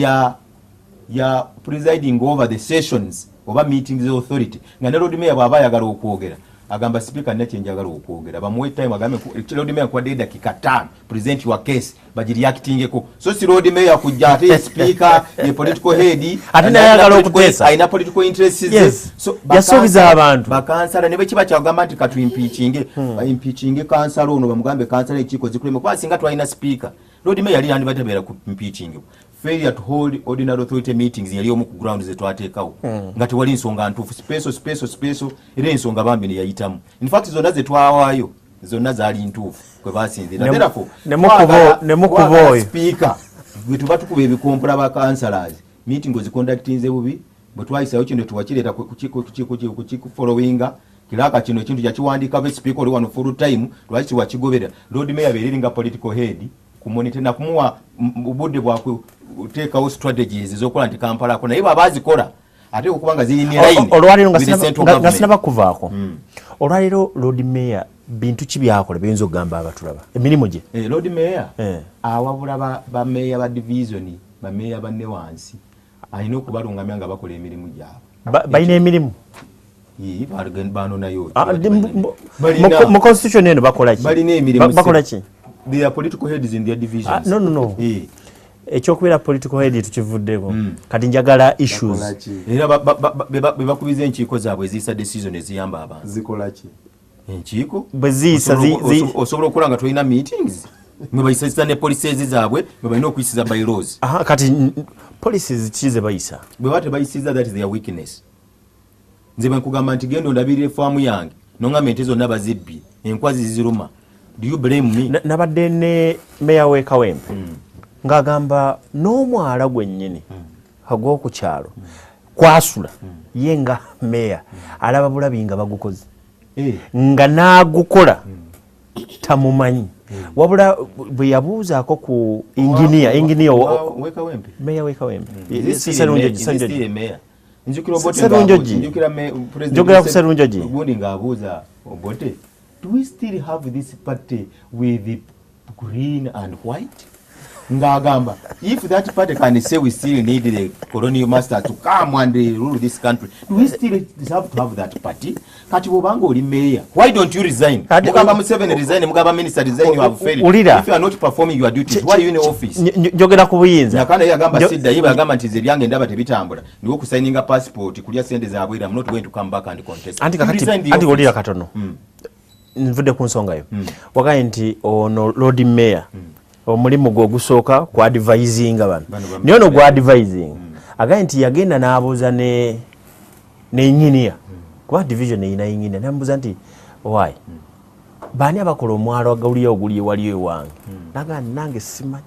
ya presiding over the sessions oba meetings of authority nga ne road mayor bwaba ayagala okwogera agamba speaker nne kyenjagala okwogera bamuwe time agambe road mayor kwa dakika 5 present your case bajiri actingeko so si road mayor kujja ate speaker ye political head ate ayagala okutesa aina political interests yes. So yasobiza abantu bakansala ne bekiba kyagamba nti katu impeaching kansala ono bamugambe kansala ekiko zikulema kwa singa twalina speaker road mayor yali andi batabera ku impeaching failure to hold ordinary authority meetings yali omu ku ground ze twateekawo nga tewali nsonga ntuufu special era ensonga bambi ne yayitamu in fact zonna ze twawaayo zonna zaali ntuufu kwe basinzira therefore ne mukuboyo speaker bwe tuba tukuba ebikompula ba councillors meeting oziconductinze bubi bwe twayisayo kino tuwakireeta ku followinga kiraka kino ekintu kyakiwandiika be speaker oli wano full time lwaki wakigobera road mayor beeringa political head kumonite na kumuwa ubudde bwa kuteekawo strategies ezokola nti Kampala ako naye babazikola ate okubanga ziri ni line olwaliro nga sinaba kuvaako olwaliro road mayor bintu ki byakola biyinza okugamba abatulaba emirimu gye road mayor awabula ba mayor ba division ba mayor banne wansi alina okubalungamya nga bakola emirimu gyabwe balina emirimu bano nayo mu constitution eno bakola ki balina emirimu bakola ki they are political heads in their divisions. No. Ekyokubeera political head tukivuddeko kati njagala issues era bebakubiza enkiiko zaabwe eziyisa decision eziyamba abantu zikola ki enkiiko bweziyisa osobola okukola nga tolina meetings mwe bayisa ne policies zaabwe mwe balina okuyisiza bylaws kati policies kize bayisa bwe bate bayisiza that is their weakness nze bankugamba nti gendo ndabirire faamu yange nongambe ente zonna bazibbi enkwazi ziruma. Do you blame me? Nabadde ne Mayor we Kawempe ng'agamba n'omwala gwennyini agw'oku kyalo kwasula ye nga Mayor alaba bulabi nga bagukoze nga n'agukola tamumanyi wabula bwe yabuuzaako ku engineer meya wekawempe njogera ku Serunjogi ubundi ng'abuuza Obote, do we still have this party with the green and white? Ngagamba, if that party can say we still need the colonial master to come and rule this country, do we still have to have that party? Kati bobanga oli mayor, why don't you resign? Mugamba Museveni resign, Mugamba minister resign, you have failed. If you are not performing your duties, why are you in office? Njogera ku buyinza. Nakana yagamba sidda, yiba yagamba nti ebyange ndaba tebitambula. Ndiwo kusigninga passport, kulya sente zaabwira, I'm not going to come back and contest. Anti olira katono. Nvudde ku nsonga yo. Wagaye nti ono Lord Mayor. Omulimu gwo gusooka ku advisinga bano niyo no gwa advising agaye nti yagenda n'abuuza ne engineer kuba division eyina engineer n'amubuuza nti why baani abakola omwalo agawulira oguli ewali ewange nagamba nange simanyi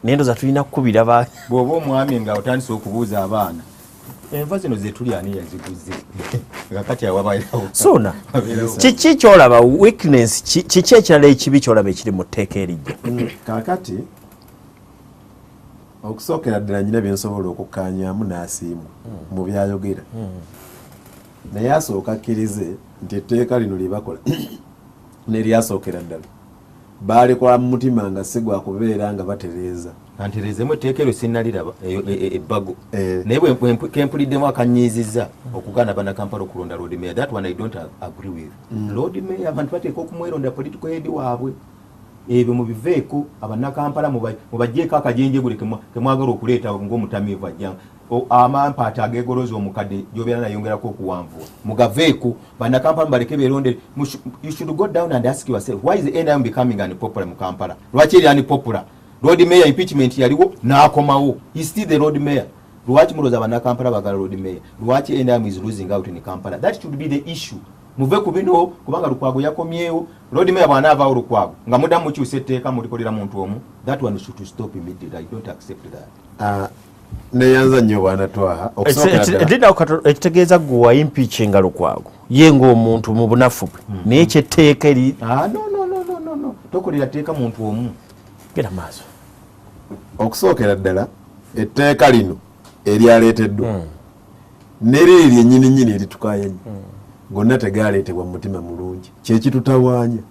nendoza tulina kukubira ba bw'oba omwami nga otandise okubuuza abaana enva zino zetuli ani yaziguze kakati awabairawo sona kiki kyolaba weakness kiki ekirala ekibi kyolaba ekiri mu tteeka erijja kakati okusookera ddala nyina byensobola okukkaanyaamu n'asiimu mu byayogera naye asooka akkirize nti etteeka lino lyebakola neryasookera ddala baalekwa mu mutima nga si gwa kubeera nga batereeza antereezemu etteeka eryo sinnaliraba ebbago naye bwempulidemu akanyiizizza okugaana bannakampala okulonda Lord Mayor, that one I don't agree with. Lord Mayor abantu bateeka okumweronda political head waabwe ebyo mubiveeko abannakampala mubagjeeko akajenjegule kemwagala okuleeta ng'omutamiivu ajjanga amampaata ageegoloza omukadde gy'obeera nayongerako okuwanvuwa mugaveeko bannakampala mubaleke beerondere. You should go down and ask yourself, why is the NRM becoming unpopular mu Kampala? Lwaki eri unpopular? Lord Mayor impeachment yaliwo n'akomawo, he still the Lord Mayor. Lwaki muloza bannakampala bagala Lord Mayor? Lwaki NRM is losing out in Kampala? That should be the issue. Muve ku bino kubanga Lukwago yakomyewo. Lord Mayor bw'anaavaawo Lukwago nga muddamu mukyusa etteeka mulikolera muntu omu, that one should stop immediately. I don't accept that. Neyanza nnyo bwana Twaha ekitegeeza gwe wa impeachinga Lukwago ye ng'omuntu mu bunafu bwe naye kyetteeka eri no tokolera tteeka muntu omu gera maaso okusookera ddala etteeka lino eryaleeteddwa neriri lyennyini eritukaayanyi gonna tegaaleetebwa mu mutima mulungi kyekitutawaanya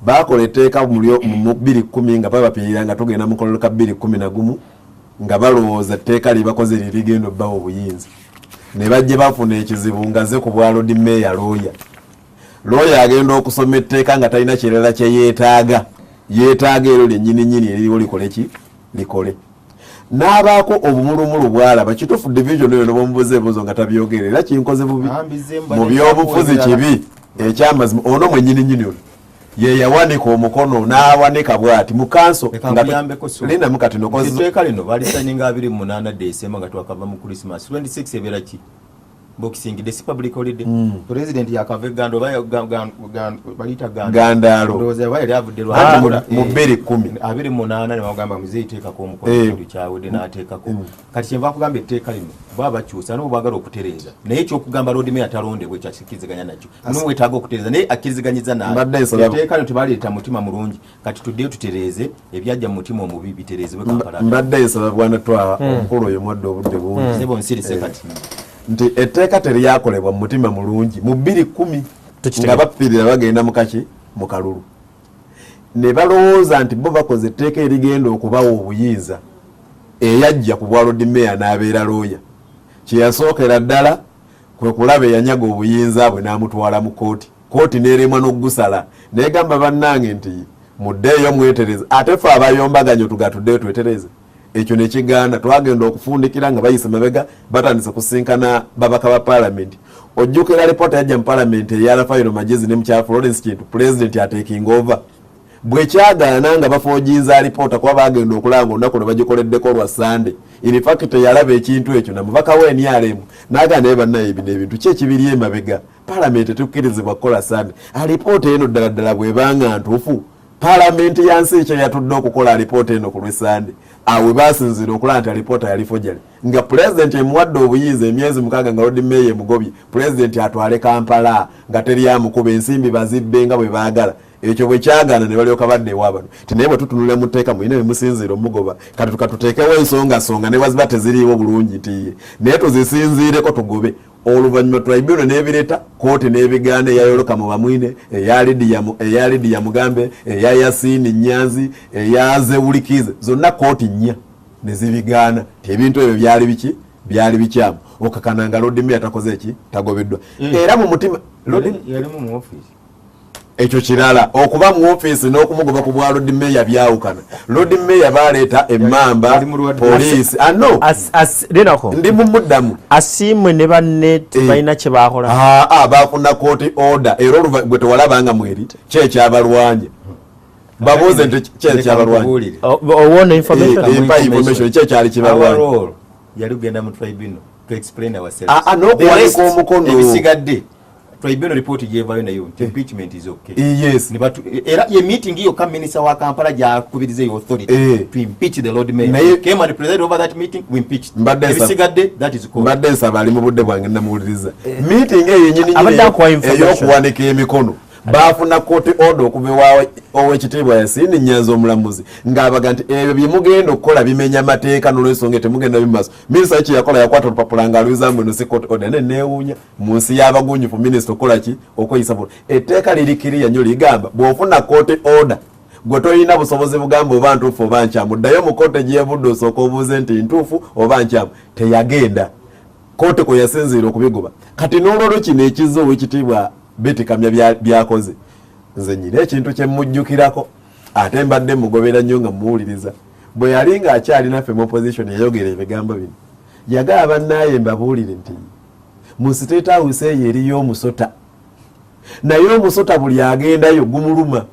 baakola etteeka mu 2010 nga babapiirira nga tugenda mu kololo ka 2011 nga balowooza etteeka libakoze lirigenda obbawo obuyinza ne bajje bafuna ekizibu nga ze ku bwa Lord Mayor looya agenda okusoma etteeka nga talina kirala kye yeetaaga ero lyennyini eririwo likole n'abaako obumulumulu bwalaba kituufu division eyo nobamubuuza ebibuuzo nga tabyogera era kinkoze bubi mu byobufuzi kibi ekyamazima ono mwennyini ono ye yawanika omukono n'awanika bw'ati mu kanso linda mukati nokoze etteeka lino balisaninga 28 December nga twakava mu Christmas 26 ebeera ki boxing this public holiday president yakave gando balita gandalo ndoze bali avudde mu 2010 28 ne bagamba muzeeteka ko mukono kyawude n'ateeka ko kati kyenva kugamba etteeka lino baba kyusa no bagala okutereeza naye ekyo okugamba Lord Mayor atalondebwe kyakiziganya nakyo n'umwe tago okutereeza naye akiziganyiza naye etteeka lino tebaleeta mutima mulungi kati tudde tutereeze ebyajja mu mutima omubi bitereezebwe Kampala mbadde nsaba bwana Twaha omukulu oyo mwadde obudde bungi nebo nsirise kati nti etteeka teryakolebwa mu mutima mulungi mu 2010 nga bappirira bagenda mu kalulu ne balowooza nti bo bakoze etteeka erigenda okubawa obuyinza eyajja ku bwa Lord Mayor n'abeera looya kyeyasookera ddala kwe kulaba eyanyaga obuyinza bwe n'amutwala mu kooti n'eremwa n'oggusala negamba bannange nti muddeeyo mwetereze ate ffe abayombaganyo tugatuddeyo twetereze ekyo nekigaana twagenda okufundikira nga bayise mabega batandise kusinkana babaka ba parliament ojjukira report yajja mu parliament eya Rafael Magezi ne mukya Florence Kintu president taking over bwe kyagaana nga bafojinza report kwa bagenda okulanga onako ne bagikoleddeko lwa Sunday in fact yalaba ekintu ekyo na mubaka we ni alemu naganda bannaye ebintu kyekibiri emabega parliament tukkirizibwa kola Sunday report eno ddala bwe banga ntuufu parliament yansi ekyo yatudde okukola report eno ku Sunday awe basinzira okulanta reporter yali fojjali nga president emuwadde obuyinza emyezi 6 nga Lord Mayor mugobye president atwale Kampala nga teri amukuba ensimbi bazibbe nga bwe baagala ekyo bwe kyagana ne balyoka badde ewabano tinaye bwe tutunula mu tteeka muyina bye musinziira omugoba kati tukatuteekewo ensonga ne waziba teziriiwo bulungi nti naye tuzisinziireko tugobe oluvannyuma tribunal n'ebireeta kooti n'ebigaana eyayoloka mu bamwine eya Lydia Mugambe eya Yasini Nyanzi eya Zewulikize zonna kooti nnya ne zibigaana ebintu ebyo byali bikyamu okakananga Lord Mayor takoze eki tagobeddwa era mu mutima yali mu office ekyo kirala okuba mu office n'okumugoba ku bwa Lord Mayor byawukana Lord Mayor baleeta emmamba police ano linako ndi mu muddamu asimwe ne banne balina kye baakola baafuna court order era gwe tewalabanga mweri kyekyabalwanye babuuze nti kyekyabalwanye owona information kyekyali kibalwanye yali kugenda mu tribunal to explain ourselves n'okuwanika omukono ebisigadde tribunal report jevayo nayo impeachment is okay yes era ye meeting hiyo kama minister wa Kampala jakubirize your authority to impeach the Lord Mayor came and presided over that meeting we impeached ebisigadde that is cool mbadde nsaba ali mu budde bwange namuwuliriza meeting eyo nyinyi eyokuwanika emikono baafuna court order okuva ow'ekitiibwa Yasini Nyanzi omulamuzi ng'abaga nti ebyo bye mugenda okukola bimenya amateeka n'olwensonga temugenda bimaaso minisita ki yakola yakwata olupapula ng'alwizamu eno si court order neewuunya mu nsi y'abagunjufu minisita okola ki okweyisa bula etteeka lirikiriya nnyo ligamba bw'ofuna court order gwe toyina busobozi bugamba oba ntuufu oba nkyamu ddayo mu kooti gyevudde osooka obuuze nti ntuufu oba nkyamu teyagenda kooti kwe yasinziira okubigoba kati n'olwolwo kino ekizza ow'ekitiibwa Betty Kamya byakoze nze nyina ekintu kye mujjukirako ate mbadde mugobera nnyo nga muwuliriza bwe yali ng'akyali naffe mu opposition yayogera ebigambo bino yagaba bannaye mbabuulire nti mu State House eyo eriyo omusota naye omusota buli agendayo gumuluma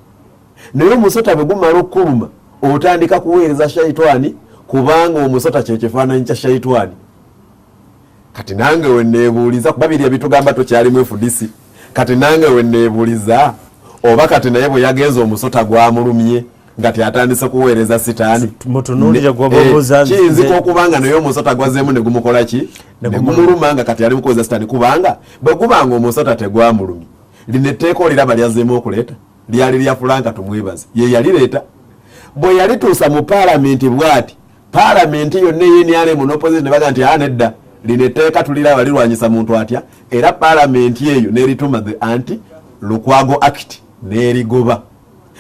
naye omusota bwe gumala okukuluma otandika kuweereza shaitani kubanga omusota kye kifaananyi kya shaitani kati nange we neebuuliza kuba biri ebitugamba tokyalimu FDC kati nange we neebuuliza oba kati naye bwe yagenza omusota gwamulumye nga atandise kuweereza sitaani mutunuulire gwobabuuza kiyinzika okubanga naye omusota gwazeemu ne gumukola ki ne gumuluma nga kati ali mukuweza sitaani kubanga bwe gubanga omusota tegwamulumye lino etteeka oliraba lyazeemu okuleeta lyali lya Franka tumwebaze ye yalireeta bwe yalituusa mu paalamenti bw'ati paalamenti yonna ey'NRM n'opposition ne baga nti nedda lino etteeka tuliraba lirwanyisa muntu atya era paalamenti eyo n'erituma the anti Lukwago Act n'erigoba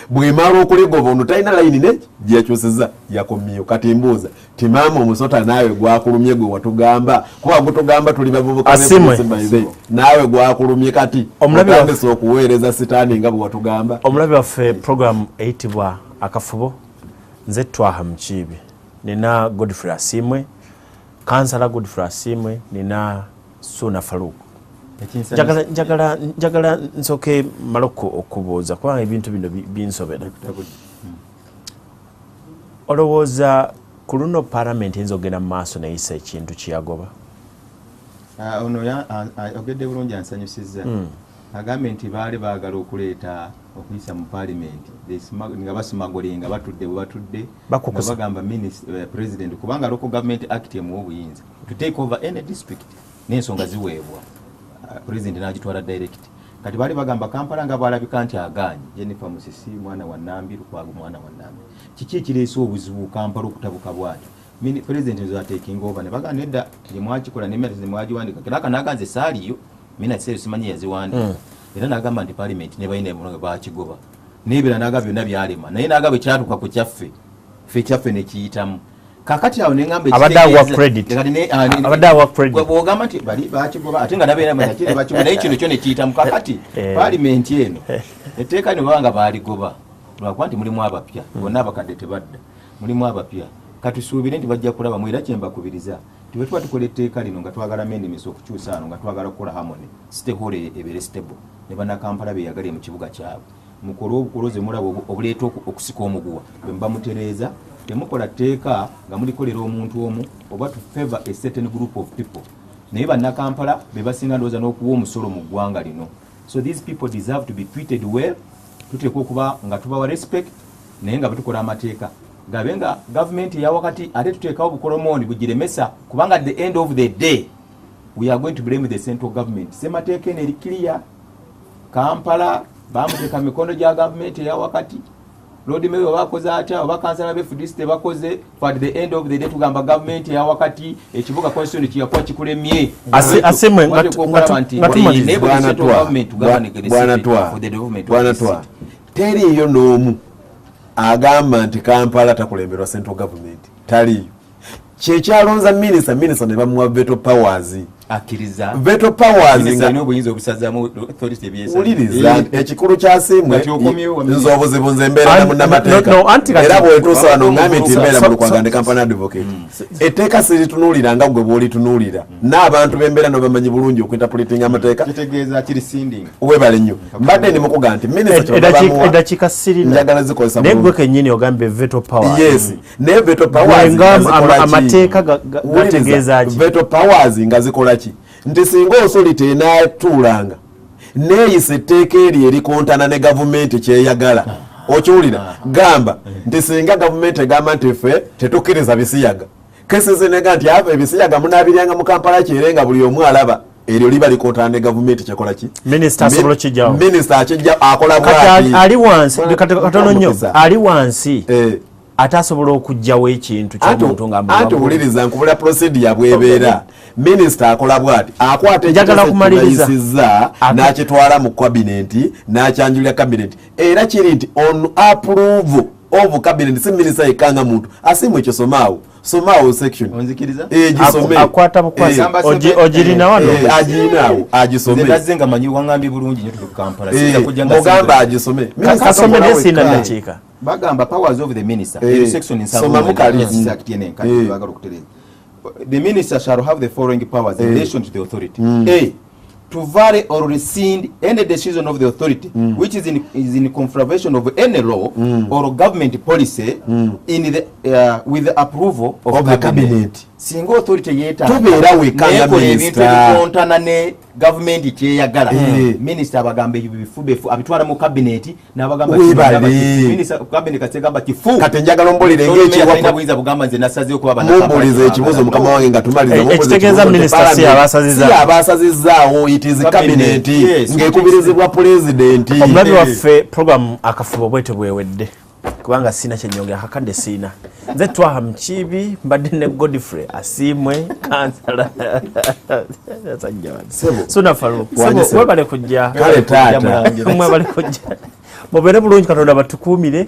bw'emala okuligoba ono talina layini ne gyekyusiza yakomyeyo kati mbuuza timaama omusota naawe gwakulumye gwe watugamba kuba gutugamba tuli bavubuka naawe gwakulumye kati otandise okuweereza sitaani nga bwe watugamba. Omulabi waffe program eyitibwa Akafubo nze Twaha Mukiibi nina Godfrey Asimwe Kansala Godfrey Asimwe nina Suna Faruku njagala nsoke maloko okubuuza kubanga ebintu bino binsobera olowooza ku luno paalamenti eyinza okugenda mu maaso neyisa ekintu kiyagoba ono ogedde bulungi ansanyusizza agambye nti baali baagala okuleeta okuyisa mu paalamenti nga basumagule nga batudde bwe batudde nga bagamba president kubanga local government act emuwa obuyinza to take over any district n'ensonga ziweebwa president n'agitwala direct kati baali bagamba Kampala nga balabika nti agaanye Jennifer Musisi mwana wa Nambi Lukwago mwana wa Nambi kiki ekireese obuzibu Kampala okutabuka bwatyo president nzo taking over ne bagamba nedda yemwakikola n'emmere zemwagiwandika kiraka naganze saaliyo mina kiseera simanyi yaziwandika era n'agamba nti parliament ne balina ebulungi bakigoba n'ebira n'agamba byonna byalema naye n'agamba ekyatuuka ku kyaffe kyaffe ne kiyitamu kakati awo nengamba bwogamba nti bali bakigoba ate nga nabeerakiri bakigoba naye kino kyo ne kiyitamu kakati paalimenti eno etteeka lino baba nga baaligoba lwakuba nti mulimu abapya bonna abakadde tebadda mulimu abapya katusuubire nti bajja kulabamu era kyembakubiriza tiwe tuba tukola etteeka lino nga twagala amendements okukyusa ano nga twagala kukola harmony stakeholder ebeere stable ne bannakampala beeyagale mu kibuga kyabwe mukole obukuloze mulaba obuleeta okusika omuguwa bwe mba mutereeza temukola tteeka nga mulikolera omuntu omu oba to favor a certain group of people naye bannakampala be basinga ndowooza n'okuwa omusolo mu ggwanga lino so these people deserve to be treated well tuteekwa okuba nga tubawa respect naye nga batukola amateeka gabe nga gavumenti eya wakati ate tuteekawo bukolomooni bugiremesa kubanga at the end of the day we are going to blame the central government semateeka eno eri clear Kampala bamuteeka mikono gya gavumenti eya wakati Lord Mayor bakoze atya oba kansala befu district bakoze for the end of the day tugamba gavumenti eya wakati ekibuga constitution kiyakuwa kikulemye asemwe bwana twa teriyo n'omu agamba nti Kampala takulemberwa central government taliyo kyekyalonza minisita ne bamuwa veto powers akiriza veto powers nga n'obuyinza obusazamu authority byesa uliriza ekikulu kyasiimwe nzobuzibu nze mbeera munnamateeka era bwetuusa wano ngambye nti mbeera mu Lukwagande Kampala advocate etteeka siritunuulira nga gwe bw'olitunuulira n'abantu b'embeera no bamanyi bulungi okuinterpretinga amateeka kitegeeza kirisinding webale nnyo mbadde ndi mukuga nti eddakiika sirina njagala zikozesa naye gwe kennyini ogambye veto powers yes naye veto powers amateeka gategeeza ki veto powers nga zikola ki nti singa osolite enaatuulanga neeyisa etteeka eryo erikontana ne gavumenti kyeyagala okiwulira gamba nti singa gavumenti egamba nti ffe tetukkiriza bisiyaga kesizinega nti ava ebisiyaga munaabiryanga mu Kampala kyerenga buli omu alaba eryo liba likontana ne gavumenti kyekola ki minisita asobola okijjawo minisita akijja akola bwati ali wansi katono nnyo ali wansi atasobola okujjawo ekintu ky'omuntu nga anti wuliriza nkubula procedure bwebeera minisita akola bwati akwata ekiteesizza n'akitwala mu kabineti n'akyanjulira kabineti era kiri nti on approve of cabinet si minisita yekanga muntu asimu ekyo somaawo section onzikiriza gisome akwata bukwasi ogirina wano aginaawo agisome ndaze nga manyi wangambye bulungi nyo tuku Kampala sinza kujanga mugamba agisome kasome nesina ndakiika bagamba powers of the minister in section in some act yene kati bagala okutereza the minister shall have the following powers in relation to the authority a to vary or rescind any decision of the authority which is in contravention of any law or government policy in the with the approval of the cabinet single authority yeta tubeera wekanga minister kontana ne government kyeyagala minister abagambe bifubefu abitwala mu cabinet n'abagamba minister cabinet kategamba kifu kati njagala ombolire ng'ekiwa buyinza bugamba nze nasazeyo kuba mumbulize ekibuzo mukama wange nga tumaliza ekitegeeza minister si abasazizzaawo it is cabinet ng'ekubirizibwa president omulabi waffe program akafubo bwete bwewedde kubanga sina kyenyongera kakadde sina nze twaha Mukiibi mbadde ne Godfrey Asiimwe kansala sunafalu webale kujja kale taata mwebale kujja mubeere bulungi Katonda batukuumire